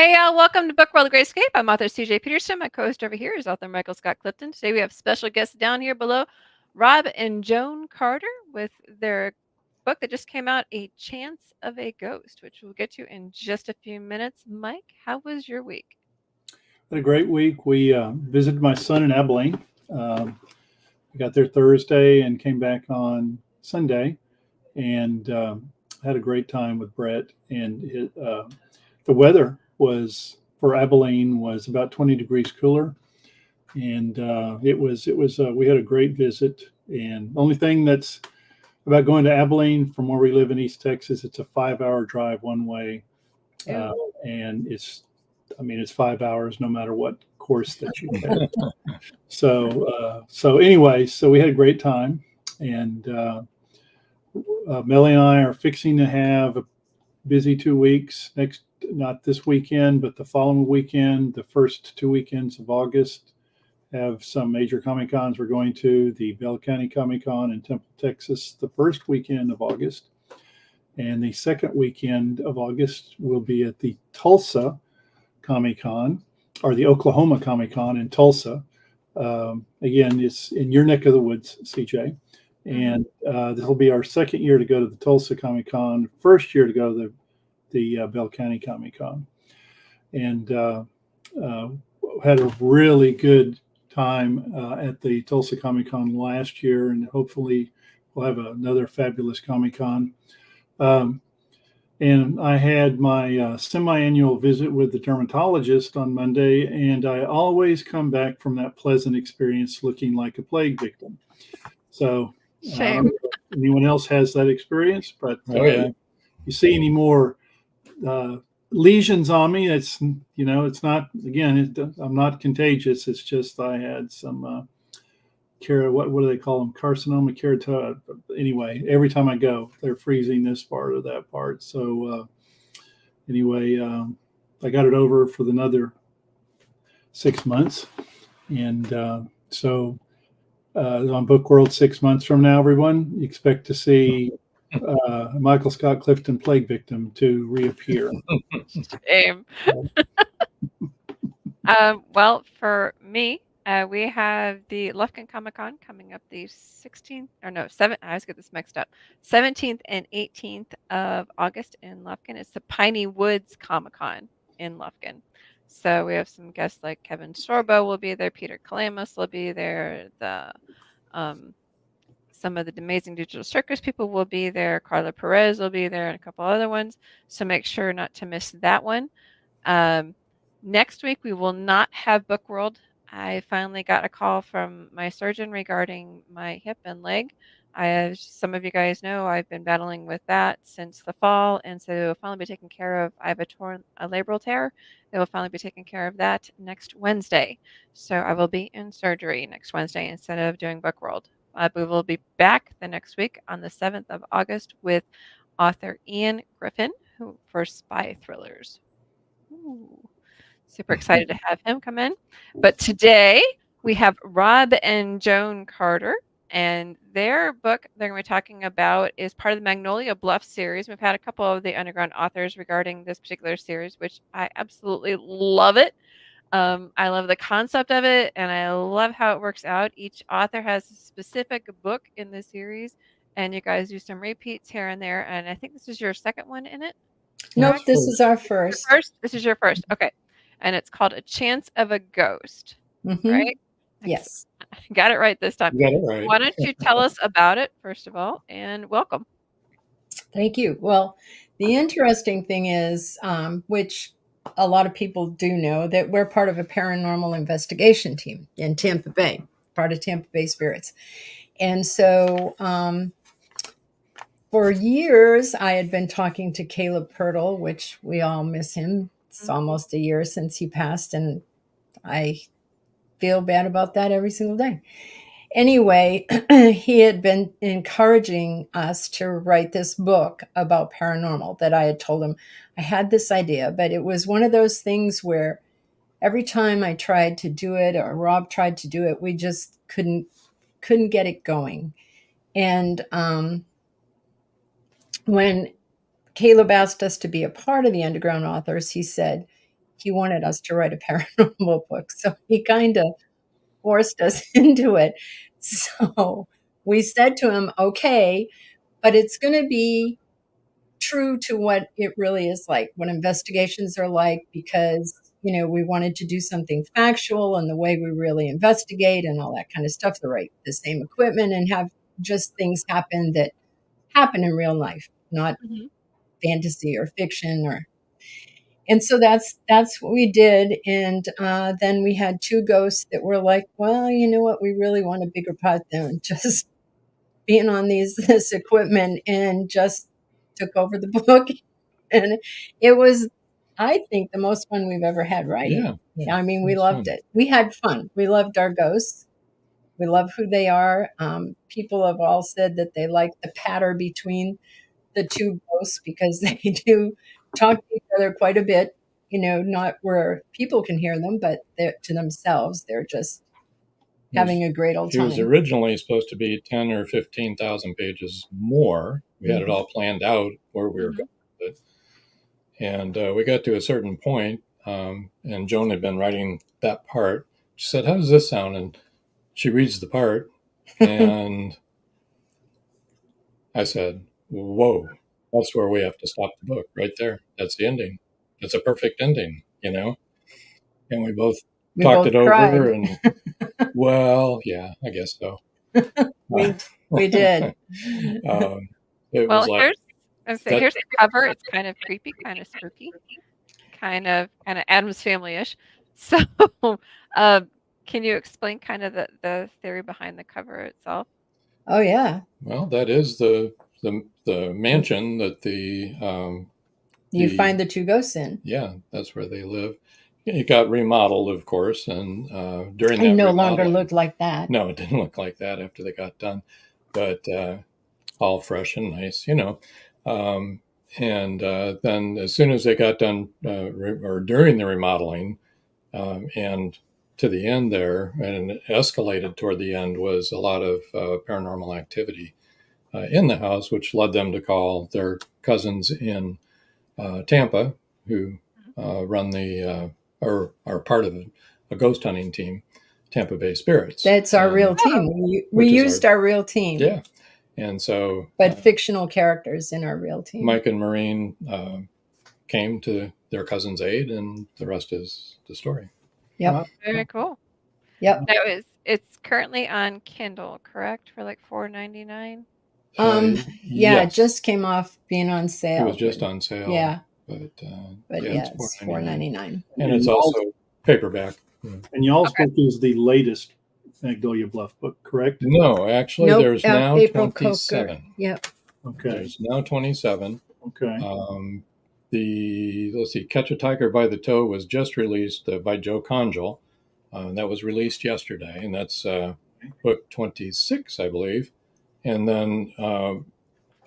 Hey, y'all, welcome to Book World Great Escape. I'm author CJ Peterson. My co-host over here is author Michael Scott Clifton. Today we have special guests down here below, Rob and Joan Carter, with their book that just came out, A Chance of a Ghost, which we'll get to in just a few minutes. Mike, how was your week? Had a great week. We visited my son in Abilene. We got there Thursday and came back on Sunday, and had a great time with Brett. And the weather was for Abilene was about 20 degrees cooler, and it was we had a great visit. And the only thing that's about going to Abilene from where we live in East Texas, it's a 5-hour drive one way, uh, Ew. and it's 5 hours no matter what course that you take. So anyway, so we had a great time, and Melly and I are fixing to have a busy 2 weeks next, not this weekend, but the following weekend. The first 2 weekends of August have some major Comic Cons. We're going to the Bell County Comic Con in Temple, Texas, the first weekend of August, and the second weekend of August will be at the Tulsa Comic Con, or the Oklahoma Comic Con in Tulsa. Again, it's in your neck of the woods, CJ. And this will be our second year to go to the Tulsa Comic Con, first year to go to the Bell County Comic Con. And had a really good time at the Tulsa Comic Con last year, and hopefully we'll have another fabulous Comic Con. And I had my semi-annual visit with the dermatologist on Monday, and I always come back from that pleasant experience looking like a plague victim. So I don't Shame. know if anyone else has that experience, but you see any more lesions on me, it's not, again, I'm not contagious. It's just I had some what do they call them? Carcinoma, keratosis. Anyway, every time I go, they're freezing this part or that part. So anyway, I got it over for another 6 months, and so on Book World 6 months from now, everyone expect to see Michael Scott Clifton, plague victim, to reappear. Shame. Well, for me, we have the Lufkin Comic Con coming up the 16th, or no, 7th. I always get this mixed up. 17th and 18th of August in Lufkin. It's the Piney Woods Comic Con in Lufkin. So we have some guests like Kevin Sorbo will be there, Peter Kalamus will be there, some of the Amazing Digital Circus people will be there, Carla Perez will be there, and a couple other ones. So make sure not to miss that one. Next week, we will not have Book World. I finally got a call from my surgeon regarding my hip and leg. As some of you guys know, I've been battling with that since the fall, and so it will finally be taken care of. I have a labral tear. They will finally be taking care of that next Wednesday. So I will be in surgery next Wednesday instead of doing Book World. We will be back the next week on the 7th of August with author Ian Griffin for spy thrillers. Ooh. Super excited to have him come in. But today we have Rob and Joan Carter, and their book they're going to be talking about is part of the Magnolia Bluff series. We've had a couple of the underground authors regarding this particular series, which I absolutely love it. I love the concept of it, and I love how it works out. Each author has a specific book in the series, and you guys do some repeats here and there. And I think this is your second one in it. Nope, this is our first. This is your first. Okay. And it's called A Chance of a Ghost, right? Yes. Got it right this time. You got it right. Why don't you tell us about it, first of all, and welcome. Thank you. Well, the interesting thing is, which a lot of people do know, that we're part of a paranormal investigation team in Tampa Bay, part of Tampa Bay Spirits. And so for years, I had been talking to Caleb Pirtle, which we all miss him. It's almost a year since he passed, and I feel bad about that every single day. Anyway, he had been encouraging us to write this book about paranormal that I had told him I had this idea, but it was one of those things where every time I tried to do it or Rob tried to do it, we just couldn't get it going. And when Caleb asked us to be a part of the Underground Authors, he said he wanted us to write a paranormal book. So he kind of forced us into it. So we said to him, okay, but it's going to be true to what it really is like, what investigations are like, because, we wanted to do something factual and the way we really investigate and all that kind of stuff, the same equipment, and have just things happen that happen in real life, not Mhm. fantasy or fiction and so that's what we did. And then we had two ghosts that were like, well, you know what, we really want a bigger part than just being on this equipment, and just took over the book. And it was, I think, the most fun we've ever had writing. Yeah. I mean, we It's loved fun. it. We had fun. We loved our ghosts. We love who they are. People have all said that they like the patter between the two ghosts because they do talk to each other quite a bit, not where people can hear them, but to themselves, they're just having a great old He was time. originally supposed to be 10 or 15,000 pages more. We had it all planned out where we were Mhm. going with it. And we got to a certain point, and Joan had been writing that part. She said, how does this sound? And she reads the part, and I said, whoa, that's where we have to stop the book right there. That's the ending. That's a perfect ending, And we both We talked both it over, cried. and well, yeah, I guess so. We did. It Well, was like that. here's the cover. It's kind of creepy, kind of spooky, kind of Adam's Family-ish. So, um, can you explain kind of the theory behind the cover itself? Oh yeah, Well, that is the mansion that you find the two ghosts in. yeah, that's where they live. It got remodeled, of course, and during that And no longer remodeling, looked like that. no, it didn't look like that after they got done, but all fresh and nice, and then as soon as they got done, or during the remodeling, and to the end there, and it escalated toward the end, was a lot of paranormal activity in the house, which led them to call their cousins in Tampa, who run or are part of a ghost hunting team, Tampa Bay Spirits. That's our real team. We used our real team. Yeah. And so, but fictional characters in our real team. Mike and Maureen came to their cousin's aid, and the rest is the story. Yep. Very cool. Yep. It's currently on Kindle, correct? For like $4.99. Yeah, yes. it just came off being on sale. It was just on sale. Yeah. But yeah, it's $4.99. And it's also paperback. And y'all's book is the latest Magnolia Bluff book, correct? No, actually, Nope, there's now April 27. Coker. Yep. Okay. There's now 27. Okay. Let's see, Catch a Tiger by the Toe was just released by Joe Conjal. That was released yesterday, and that's book 26, I believe. And then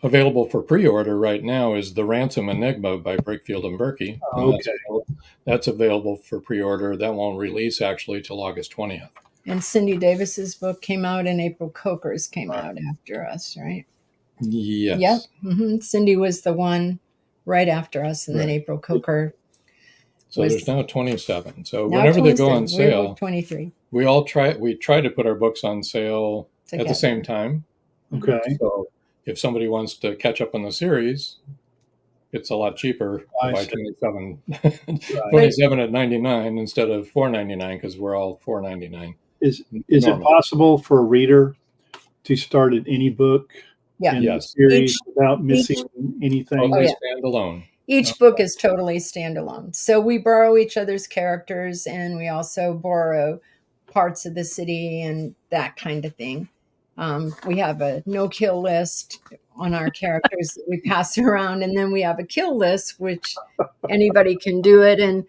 available for pre-order right now is The Ransom Enigma by Brakefield and Berkey. Okay. That's available for pre-order. That won't release actually till August 20th. And Cindy Davis's book came out, and April Coker's came out after us, right? Yes. Yep. Mm-hmm. Cindy was the one right after us, and then April Coker. So there's now 27. So now whenever 27. they go on sale, 23. We try to put our books on sale at the same time. Okay. So if somebody wants to catch up on the series, it's a lot cheaper to buy 27, 27 at $99 instead of $4.99, because we're all $4.99. Is it possible for a reader to start at any book in the series without missing anything? Totally standalone. Each book is totally standalone. So we borrow each other's characters, and we also borrow parts of the city and that kind of thing. We have a no-kill list on our characters that we pass around, and then we have a kill list, which anybody can do it. And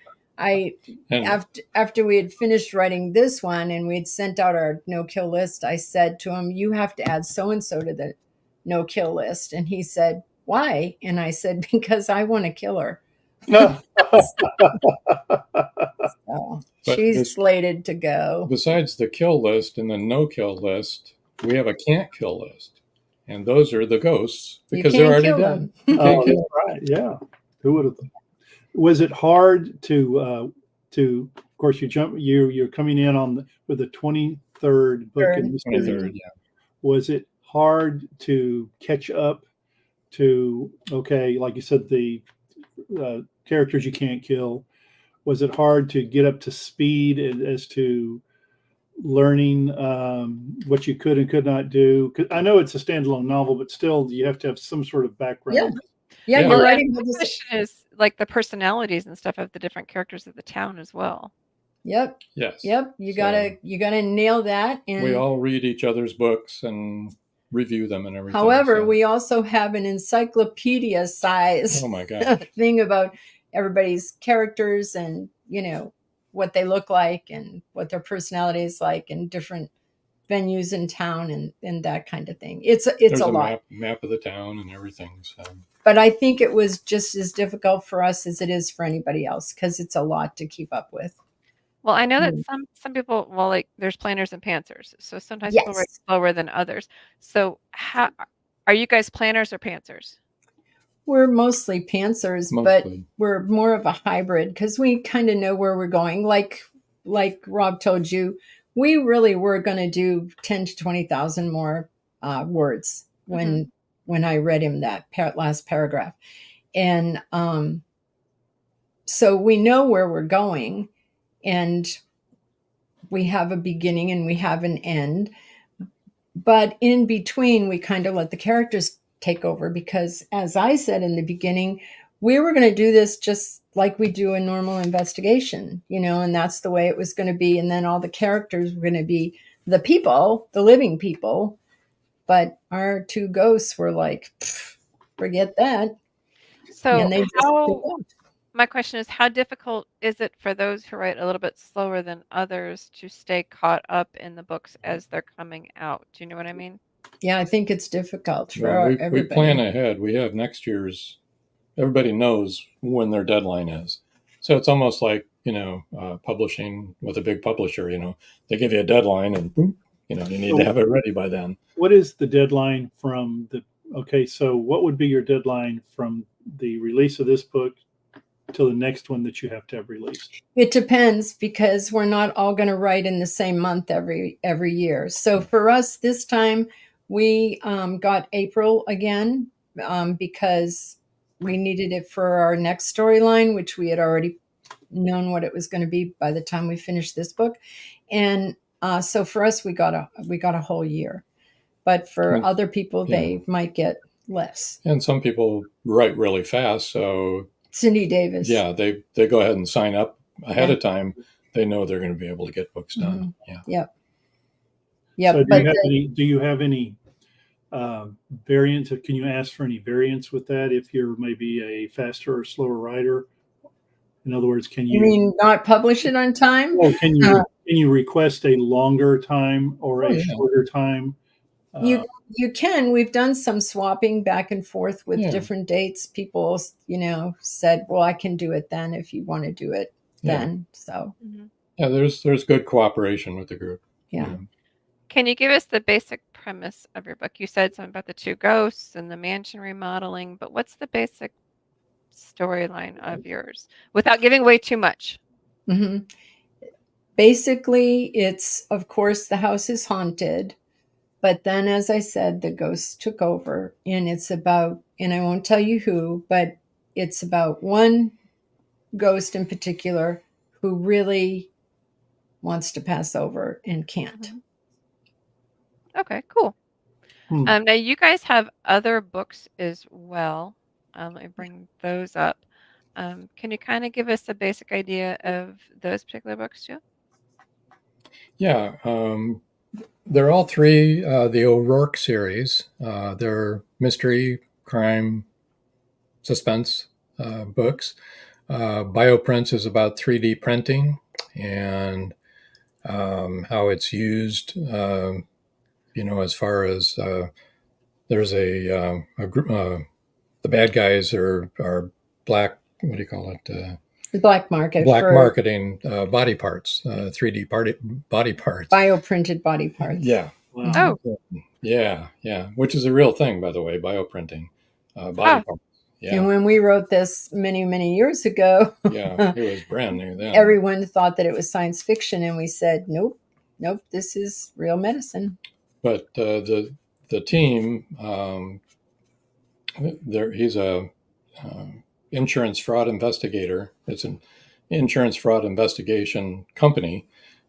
after we had finished writing this one and we'd sent out our no-kill list, I said to him, you have to add so-and-so to the no-kill list. And he said, why? And I said, because I want to kill her. So she's slated to go. Besides the kill list and the no-kill list, we have a can't kill list. And those are the ghosts because they're already dead. Oh, right. Yeah. Who would have thought? Was it hard to of course you're coming in with the 23rd book in the series. 23rd, yeah. Was it hard to catch up to, okay, like you said, the characters you can't kill? Was it hard to get up to speed as to learning what you could and could not do? 'Cause I know it's a standalone novel, but still you have to have some sort of background. Yeah, Yeah. you're Well, right. and my question is like the personalities and stuff of the different characters of the town as well. Yep. Yes. Yep. You So gotta nail that. And we all read each other's books and review them and everything. however, so. we also have an encyclopedia size Oh my gosh. thing about everybody's characters and, what they look like and what their personality is like in different venues in town and that kind of thing. It's There's a lot. map of the town and everything. So But I think it was just as difficult for us as it is for anybody else because it's a lot to keep up with. Well, I know that Mm. some people, well, like there's planners and pantsers, so sometimes people write Yes. slower than others. So how are you guys planners or pantsers? We're mostly pantsers, but mostly. we're more of a hybrid because we kind of know where we're going. Like Rob told you, we really were going to do 10 to 20,000 more words when I read him that last paragraph. And so we know where we're going, and we have a beginning and we have an end. But in between, we kind of let the characters take over because, as I said in the beginning, we were going to do this just like we do a normal investigation, and that's the way it was going to be. And then all the characters were going to be the people, the living people. But our two ghosts were like, forget that. So And they my question is, how difficult is it for those who write a little bit slower than others to stay caught up in the books as they're coming out? Do you know what I mean? Yeah, I think it's difficult for Well, we everybody. plan ahead. We have next year's. Everybody knows when their deadline is, so it's almost like publishing with a big publisher. They give you a deadline, and boom, you need to have it ready by then. What is the deadline from the? Okay, so what would be your deadline from the release of this book till the next one that you have to have released? It depends because we're not all going to write in the same month every year. So for us this time, we got April again because we needed it for our next storyline, which we had already known what it was going to be by the time we finished this book. And so for us, we got a whole year. But for other people, they might get less. And some people write really fast, so Cindy Davis. Yeah, they go ahead and sign up ahead of time. They know they're going to be able to get books done. Yep. So do you have any variants? Can you ask for any variants with that if you're maybe a faster or slower writer? In other words, can you? You mean not publish it on time? Well, can you request a longer time or a shorter time? You can. We've done some swapping back and forth with different dates. People, said, "Well, I can do it then if you want to do it then." So, yeah, there's good cooperation with the group. Yeah. Can you give us the basic premise of your book? You said something about the two ghosts and the mansion remodeling, but what's the basic storyline of yours without giving away too much? Basically, it's, of course, the house is haunted. But then, as I said, the ghosts took over, and it's about, and I won't tell you who, but it's about one ghost in particular who really wants to pass over and can't. Okay, cool. Now, you guys have other books as well. Let me bring those up. Can you kind of give us a basic idea of those particular books too? Yeah. They're all three the O'Rourke series. They're mystery, crime, suspense books. Bioprints is about 3D printing and how it's used, as far as there's a group, the bad guys are black, what do you call it? The black market. Black marketing body parts, 3D body parts. Bioprinted body parts. Yeah. Wow. Yeah. Which is a real thing, by the way, bioprinting body parts. Yeah. And when we wrote this many, many years ago, Yeah. It was brand new then. everyone thought that it was science fiction, and we said, nope, this is real medicine. But the team, he's a insurance fraud investigator. It's an insurance fraud investigation company,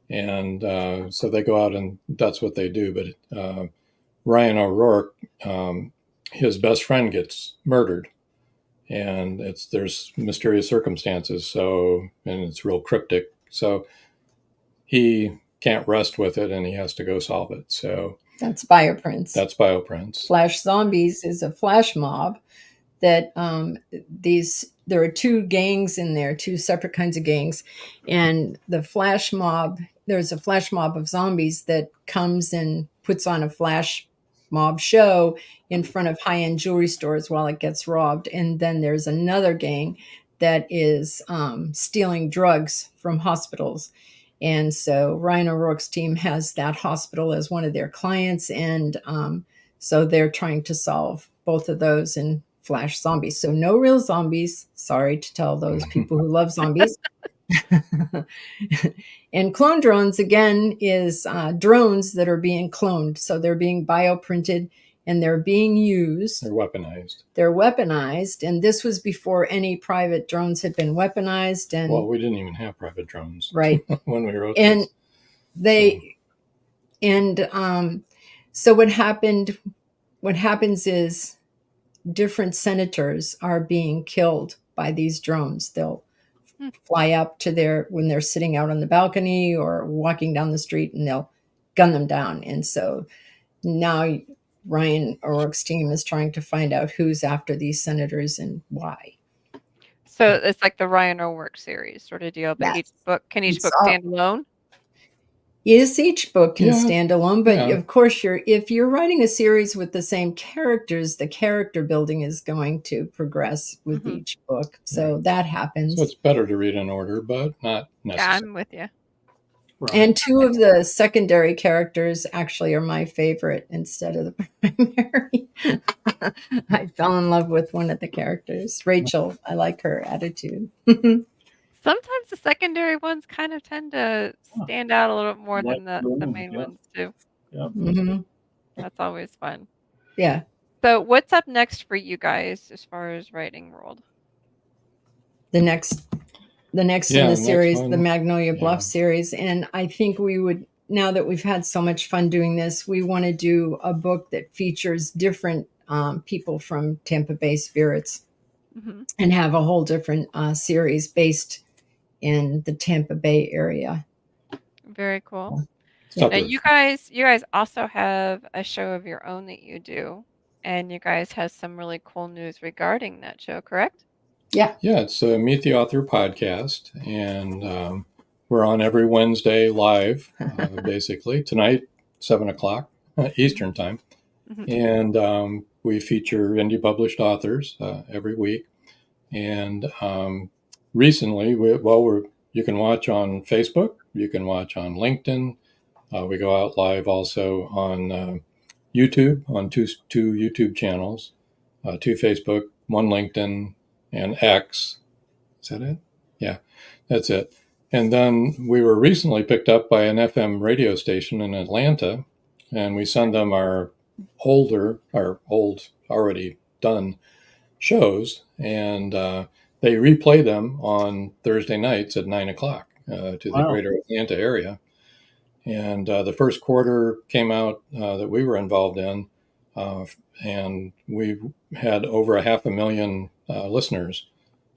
and so they go out and that's what they do. But Ryan O'Rourke, his best friend gets murdered, and there's mysterious circumstances. So, and it's real cryptic. So he can't rest with it, and he has to go solve it. So That's bioprints. that's bioprints. Flash Zombies is a flash mob that there are two gangs in there, two separate kinds of gangs, and the flash mob. There's a flash mob of zombies that comes and puts on a flash mob show in front of high-end jewelry stores while it gets robbed, and then there's another gang that is stealing drugs from hospitals. And so Ryan O'Rourke's team has that hospital as one of their clients, and so they're trying to solve both of those in Flash Zombies. So no real zombies. Sorry to tell those people who love zombies. And clone drones, again, is drones that are being cloned. So they're being bioprinted and they're being used. They're weaponized. They're weaponized. And this was before any private drones had been weaponized. And Well, we didn't even have private drones, right. when we wrote And this. So what happens is different senators are being killed by these drones. They'll fly up to when they're sitting out on the balcony or walking down the street, and they'll gun them down. And so now Ryan O'Rourke's team is trying to find out who's after these senators and why. So it's like the Ryan O'Rourke series sort of deal, but Yes. can each It's book all- stand alone? Yes, each book can Yeah. stand alone, but Yeah. of course, if you're writing a series with the same characters, the character building is going to progress with Mhm. each book. So that happens. So it's better to read in order, but not Yeah, necessary. I'm with you. Right. And two of the secondary characters actually are my favorite instead of the primary. I fell in love with one of the characters, Rachel. I like her attitude. Sometimes the secondary ones kind of tend to stand out a little bit more than the main Yeah. ones too. Mhm. That's always fun. Yeah. So what's up next for you guys as far as writing world? The next Yeah, in the the next series, one. the Magnolia Bluff Yeah. series. And I think we would, now that we've had so much fun doing this, we want to do a book that features different people from Tampa Bay Spirits Hmm. and have a whole different series based in the Tampa Bay area. Very cool. Stuff Now with- you guys also have a show of your own that you do, and you guys have some really cool news regarding that show, correct? Yeah. Yeah, it's a Meet the Author podcast, and we're on every Wednesday live, basically. Tonight, 7 o'clock Eastern Time. Mhm. And we feature indie published authors every week. And recently, you can watch on Facebook, you can watch on LinkedIn. We go out live also on YouTube, on two YouTube channels, 2 Facebook, 1 LinkedIn, and X. Is that it? Yeah, that's it. And then we were recently picked up by an FM radio station in Atlanta, and we send them our old, already done shows, and they replay them on Thursday nights at 9 o'clock to the Wow. greater Atlanta area. And the first quarter came out that we were involved in, and we had over 500,000 listeners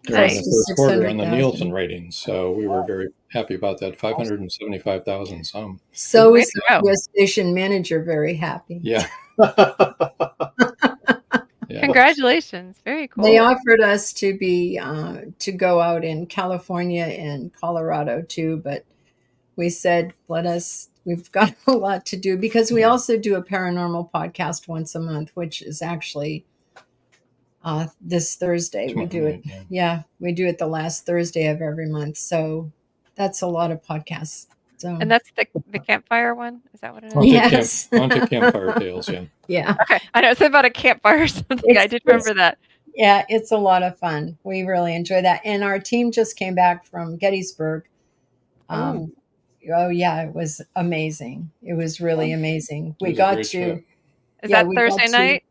during Nice. the first quarter on the 600,000. Nielsen ratings. So we were very happy about that. 575,000 some. So Way is to the go. radio station manager very happy. Yeah. Yeah. Congratulations. Very cool. They offered us to be to go out in California and Colorado too, but we said, we've got a lot to do, because we also do a paranormal podcast once a month, which is actually this Thursday. We do it. Yeah. Yeah, we do it the last Thursday of every month. So that's a lot of podcasts. So And that's the campfire one? Is that what it is? Haunted, Yes. haunted Campfire Tales, yeah. yeah, Okay. I know it's about a campfire or something. I It's- did remember that. Yeah, it's a lot of fun. We really enjoy that. And our team just came back from Gettysburg. Oh. Oh yeah, it was amazing. It was really amazing. It We was a got great to, trip. Is yeah, that we Thursday got to night?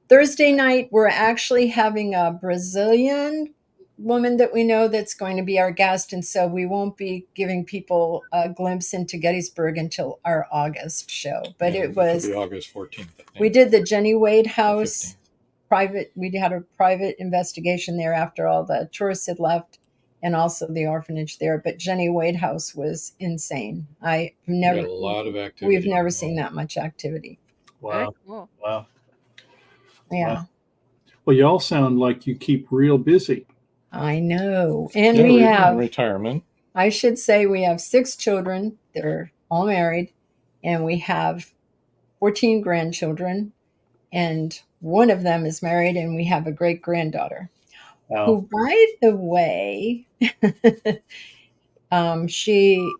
Thursday night. We're actually having a Brazilian woman that we know that's going to be our guest, and so we won't be giving people a glimpse into Gettysburg until our August show. But Yeah, it which was, will be August 14th. I think. we did the Jenny Wade Or House 15th. private. We had a private investigation there after all the tourists had left, and also the orphanage there. But Jenny Wade House was insane. We had a lot of activity. We've never seen that much activity. Very Wow. cool. Wow. Yeah, Wow. Well, y'all sound like you keep real busy. I know. And Yeah, we in have, retirement. I should say, we have 6 children. They're all married, and we have 14 grandchildren, and one of them is married, and we have a great granddaughter. Wow. Who, by the way, she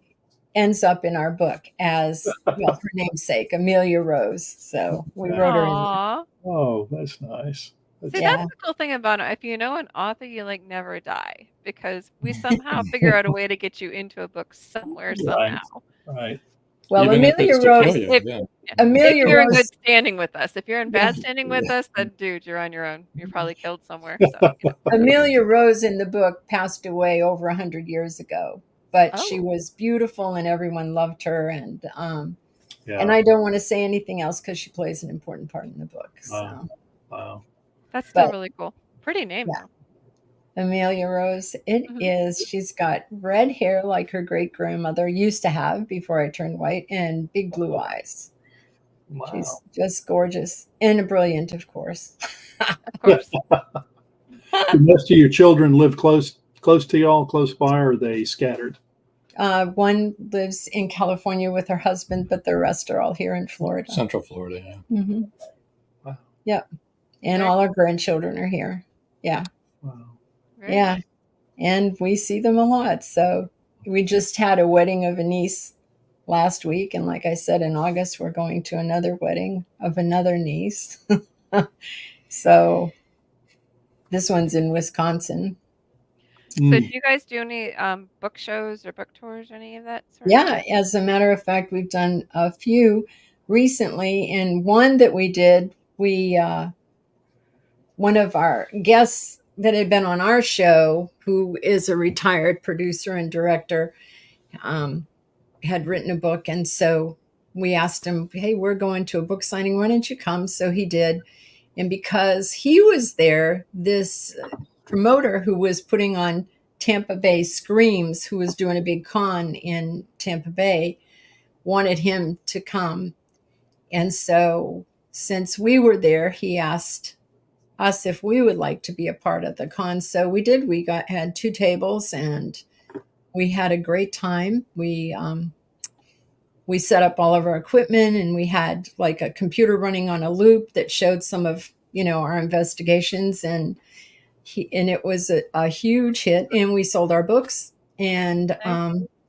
ends up in our book as, well, her namesake, Amelia Rose. So we wrote her in there. Aw. Oh, that's nice. That's See, Yeah. that's the cool thing about it. If you know an author, you like never die because we somehow figure out a way to get you into a book somewhere, somehow. right. Well, Even if Amelia it's to Rose, kill you. If, Yeah. yeah. Amelia If you're in Rose, good standing with us, if you're in bad Yeah. standing with us, then dude, you're on your own. You're probably killed somewhere. So, Amelia Rose in the book passed away over 100 years ago, but she Oh. was beautiful and everyone loved her. And Yeah. I don't want to say anything else because she plays an important part in the book. So Wow. Wow. That's still But- really cool. Pretty name Yeah. though. Amelia Rose, it Mhm. is. She's got red hair like her great grandmother used to have before I turned white, and big blue eyes. Wow. She's just gorgeous and brilliant, of course. Of course. Do most of your children live close to y'all, close by, or are they scattered? One lives in California with her husband, but the rest are all here in Florida. Central Florida, yeah. Mm-hmm. Wow. Yep. And all our grandchildren are here. Yeah. Wow. Very Yeah. nice. And we see them a lot. So we just had a wedding of a niece last week. And like I said, in August, we're going to another wedding of another niece. So this one's in Wisconsin. So Mm. do you guys do any book shows or book tours or any of that sort of Yeah, as a matter of fact, we've done a few recently. And one that we did, one of our guests that had been on our show, who is a retired producer and director, had written a book. And so we asked him, hey, we're going to a book signing. Why don't you come? So he did. And because he was there, this promoter who was putting on Tampa Bay Screams, who was doing a big con in Tampa Bay, wanted him to come. And so since we were there, he asked us if we would like to be a part of the con. So we did. We had 2 tables and we had a great time. We set up all of our equipment and we had like a computer running on a loop that showed some of, our investigations, and it was a huge hit, and we sold our books and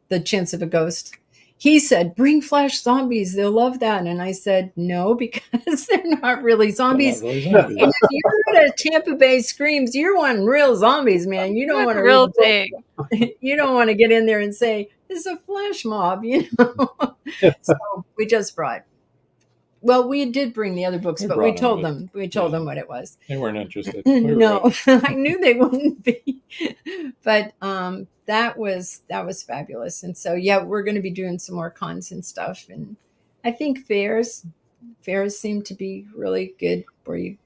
The Chance of a Ghost. He said, bring flash zombies. They'll love that. And I said, no, because they're not really zombies. They're not really zombies. And if you're at Tampa Bay Screams, you're wanting real zombies, man. You don't want to real read the thing. book. You don't want to get in there and say, it's a flash mob, So we just brought. Well, we did bring the other books, but we told them what it was. They weren't interested. No, I knew they wouldn't be. But that was fabulous. And so we're going to be doing some more cons and stuff. And I think fairs seem to be really good for you.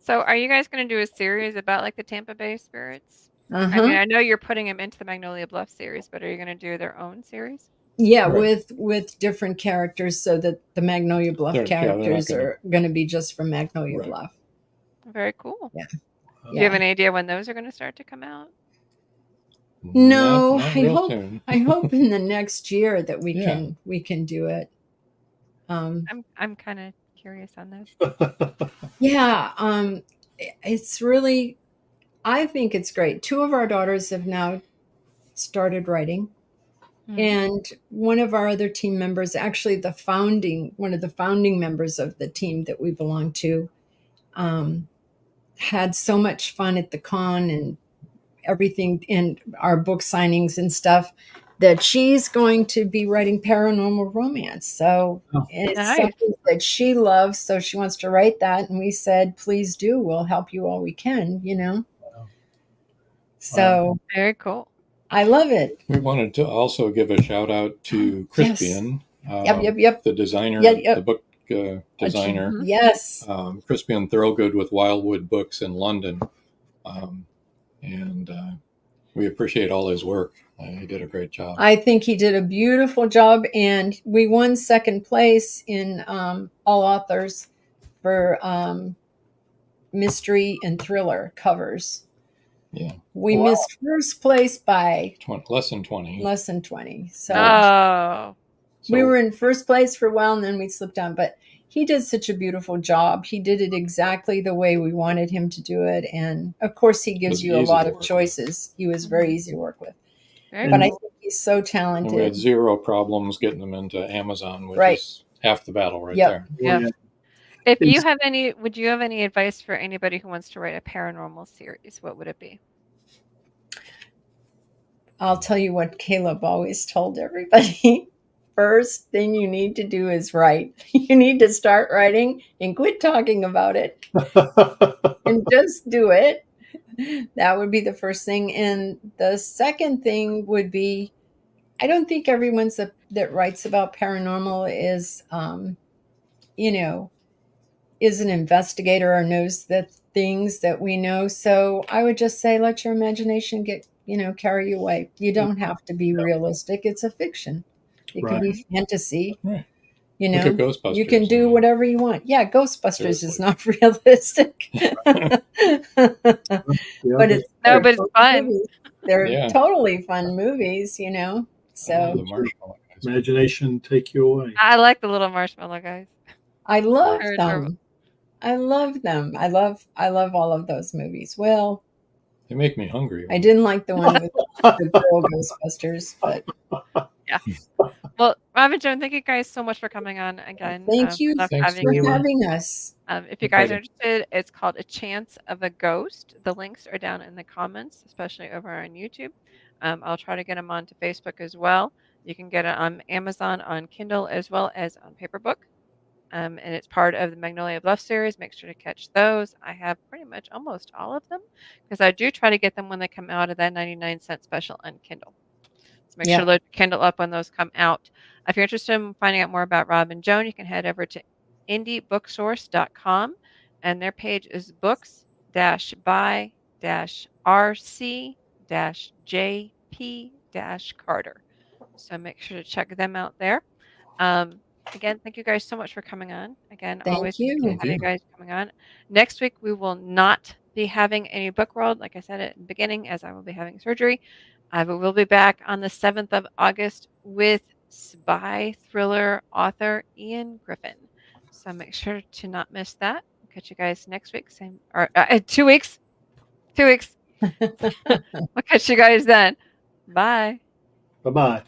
So are you guys going to do a series about like the Tampa Bay spirits? Uh-huh. I mean, I know you're putting them into the Magnolia Bluff series, but are you going to do their own series? Yeah, Right. with different characters, so that the Magnolia Bluff characters are going to be just from Magnolia Right. Bluff. Very cool. Yeah. Do you have any idea when those are going to start to come out? No, Not real soon. I hope in the next year that we Yeah. can do it. I'm kind of curious on those. Yeah, it's really, I think it's great. 2 of our daughters have now started writing. And one of our other team members, actually one of the founding members of the team that we belong to, had so much fun at the con and everything in our book signings and stuff that she's going to be writing paranormal romance. So Oh. it's Nice. something that she loves. So she wants to write that. And we said, please do. We'll help you all we can, you know? Wow. So Very cool. I love it. We wanted to also give a shout out to Yes. Crispian, Yep. the designer, Yep. the book designer. Mhm. Yes. Crispian Thorogood with Wildwood Books in London. And we appreciate all his work. He did a great job. I think he did a beautiful job, and we won second place in all authors for mystery and thriller covers. Yeah. We Wow. missed first place by Less than 20. less than 20. So Oh, So we were in first place for a while, and then we slipped down. But he did such a beautiful job. He did it exactly the way we wanted him to do it. And of course, he gives Was you a easy lot to of work with. choices. He was very easy to work with. very But I cool. think he's so and we had talented. zero problems getting them into Amazon, which Right. is half the battle right Yep. there. Yeah. Yeah. If you It's- have any, would you have any advice for anybody who wants to write a paranormal series? What would it be? I'll tell you what Caleb always told everybody. First thing you need to do is write. You need to start writing and quit talking about it and just do it. That would be the first thing. And the second thing would be, I don't think everyone's that writes about paranormal is, is an investigator or knows the things that we know. So I would just say, let your imagination get, carry you away. You don't have to be realistic. It's a fiction. It can be fantasy. Right. You Look at know, Ghostbusters. you can I do mean, whatever you want. Yeah, Ghostbusters is Seriously. not realistic. But it's No, they're but it's fun fun. movies. They're Yeah. totally fun movies, I love So the marshmallow guys. Imagination take you away. I like the little marshmallow guys. I love They're adorable. them. I love them. I love all of those movies. Well, They make me hungry. I didn't like the one with the girl Ghostbusters, but Well, Rob and Joan, thank you guys so much for coming on again. thank you Love Thanks having for you on. having us. If you guys are Excited. interested, it's called A Chance of a Ghost. The links are down in the comments, especially over on YouTube. I'll try to get them onto Facebook as well. You can get it on Amazon, on Kindle, as well as on Paperbook. And it's part of the Magnolia Bluff series. Make sure to catch those. I have pretty much almost all of them because I do try to get them when they come out of that 99-cent special on Kindle. So make sure to Yeah. load your Kindle up when those come out. If you're interested in finding out more about Rob and Joan, you can head over to indiebooksource.com, and their page is books-by-rc-jp-carter. So make sure to check them out there. Again, thank you guys so much for coming on. Again, Thank always you. appreciate Thank having you you. guys coming on. Next week, we will not be having any book world, like I said at the beginning, as I will be having surgery. But we'll be back on the 7th of August with spy thriller author Ian Griffin. So make sure to not miss that. Catch you guys next week. Same or 2 weeks. 2 weeks. We'll catch you guys then. Bye. Bye-bye.